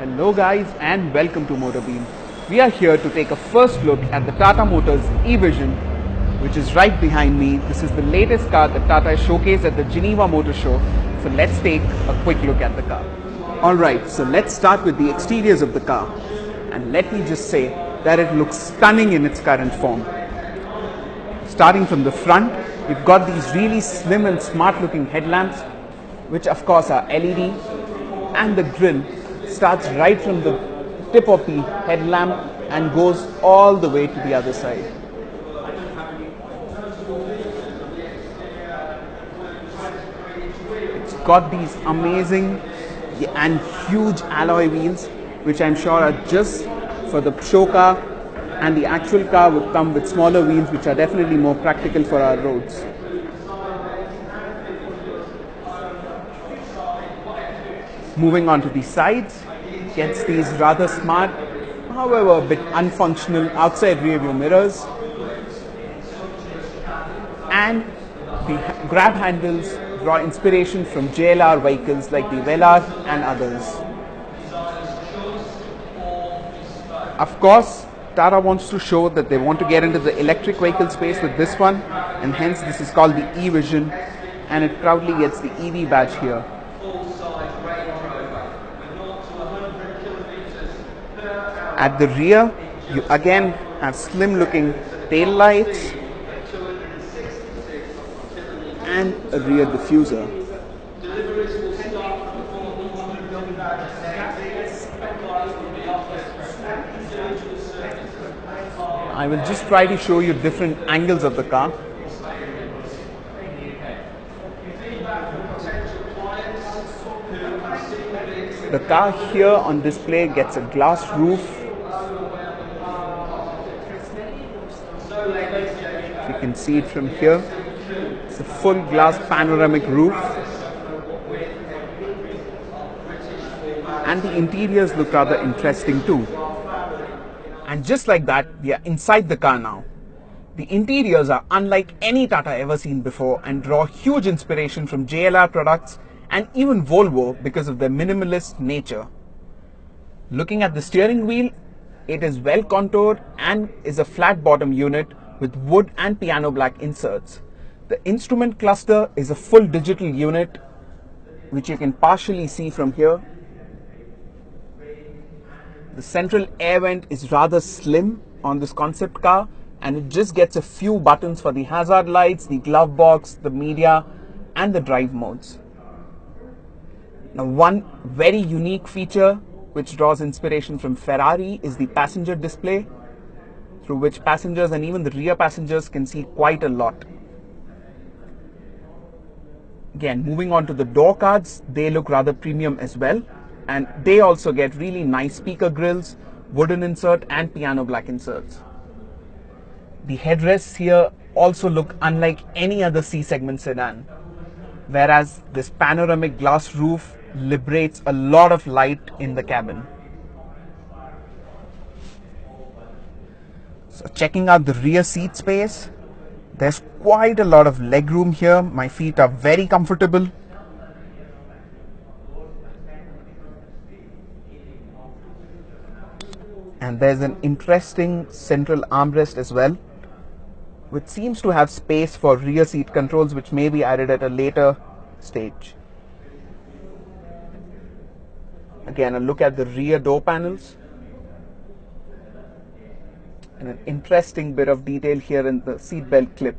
Hello guys and welcome to Motorbeam. We are here to take a first look at the Tata Motors e-Vision, which is right behind me. This is the latest car that Tata showcased at the Geneva Motor Show. So let's take a quick look at the car. Alright, so let's start with the exteriors of the car. And let me just say that it looks stunning in its current form. Starting from the front, you've got these really slim and smart looking headlamps, which of course are LED, and the grille starts right from the tip of the headlamp and goes all the way to the other side. It's got these amazing and huge alloy wheels, which I'm sure are just for the show car, and the actual car would come with smaller wheels, which are definitely more practical for our roads. Moving on to the sides, gets these rather smart, however a bit unfunctional outside rear view mirrors, and the grab handles draw inspiration from JLR vehicles like the Velar and others. Of course, Tata wants to show that they want to get into the electric vehicle space with this one, and hence this is called the e-Vision, and it proudly gets the EV badge here. At the rear, you again have slim looking tail lights and a rear diffuser. I will just try to show you different angles of the car. The car here on display gets a glass roof. You can see it from here. It's a full glass panoramic roof, and the interiors look rather interesting too. And just like that, we are inside the car now. The interiors are unlike any Tata ever seen before and draw huge inspiration from JLR products and even Volvo because of their minimalist nature. Looking at the steering wheel, it is well contoured and is a flat bottom unit with wood and piano black inserts. The instrument cluster is a full digital unit, which you can partially see from here. The central air vent is rather slim on this concept car, and it just gets a few buttons for the hazard lights, the glove box, the media and the drive modes. Now, one very unique feature which draws inspiration from Ferrari is the passenger display, through which passengers and even the rear passengers can see quite a lot. Again, moving on to the door cards, they look rather premium as well, and they also get really nice speaker grills, wooden insert and piano black inserts. The headrests here also look unlike any other C-segment sedan, whereas this panoramic glass roof liberates a lot of light in the cabin. So checking out the rear seat space, there's quite a lot of legroom here. My feet are very comfortable. And there's an interesting central armrest as well, which seems to have space for rear seat controls, which may be added at a later stage. Again, a look at the rear door panels, and an interesting bit of detail here in the seat belt clip.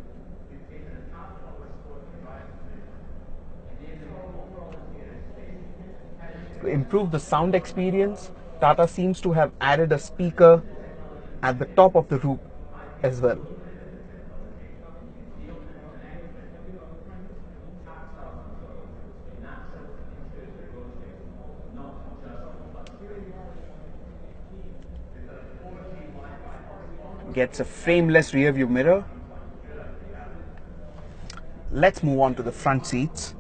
To improve the sound experience, Tata seems to have added a speaker at the top of the roof as well. Gets a frameless rear view mirror. Let's move on to the front seats.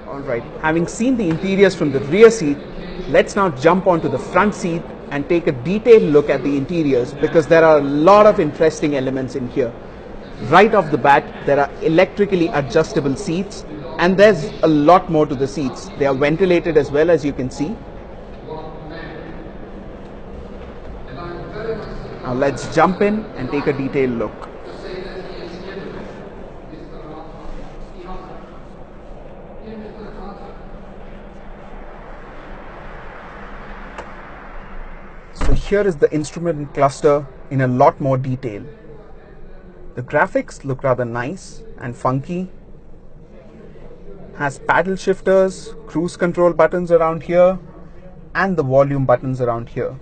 Alright, having seen the interiors from the rear seat, let's now jump onto the front seat and take a detailed look at the interiors, because there are a lot of interesting elements in here. Right off the bat, there are electrically adjustable seats, and there's a lot more to the seats. They are ventilated as well, as you can see. Now let's jump in and take a detailed look. So here is the instrument cluster in a lot more detail. The graphics look rather nice and funky. Has paddle shifters, cruise control buttons around here, and the volume buttons around here.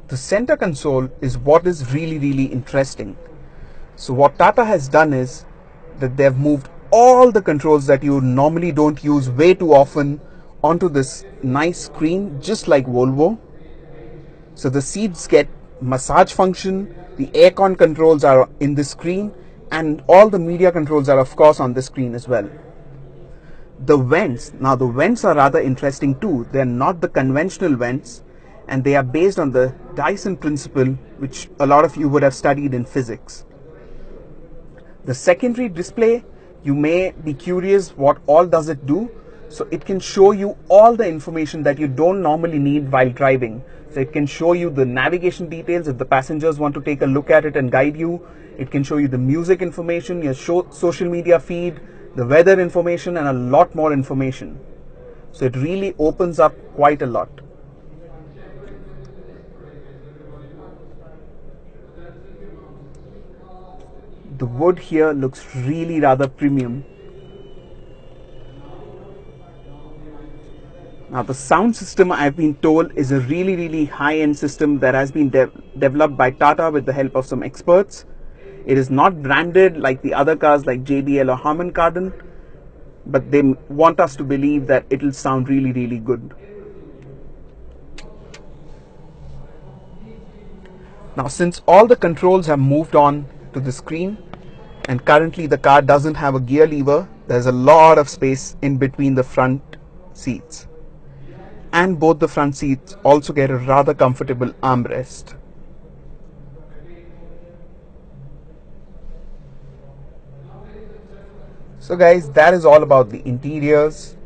The center console is what is really interesting. So what Tata has done is that they have moved all the controls that you normally don't use way too often onto this nice screen, just like Volvo. So the seats get massage function, the aircon controls are in the screen, and all the media controls are of course on the screen as well. The vents, now the vents are rather interesting too. They are not the conventional vents, and they are based on the Dyson principle, which a lot of you would have studied in physics. The secondary display, you may be curious what all does it do. So it can show you all the information that you don't normally need while driving. So it can show you the navigation details if the passengers want to take a look at it and guide you. It can show you the music information, your social media feed, the weather information, and a lot more information. So it really opens up quite a lot. The wood here looks really rather premium. Now the sound system, I've been told, is a really high-end system that has been developed by Tata with the help of some experts. It is not branded like the other cars like JBL or Harman Kardon, but they want us to believe that it will sound really good. Now since all the controls have moved on to the screen, and currently the car doesn't have a gear lever, there's a lot of space in between the front seats. And both the front seats also get a rather comfortable armrest. So guys, that is all about the interiors.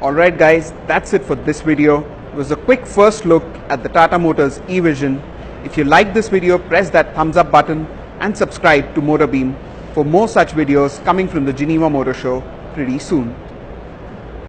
Alright guys, that's it for this video. It was a quick first look at the Tata Motors e-Vision. If you like this video, press that thumbs up button and subscribe to Motorbeam for more such videos coming from the Geneva Motor Show pretty soon.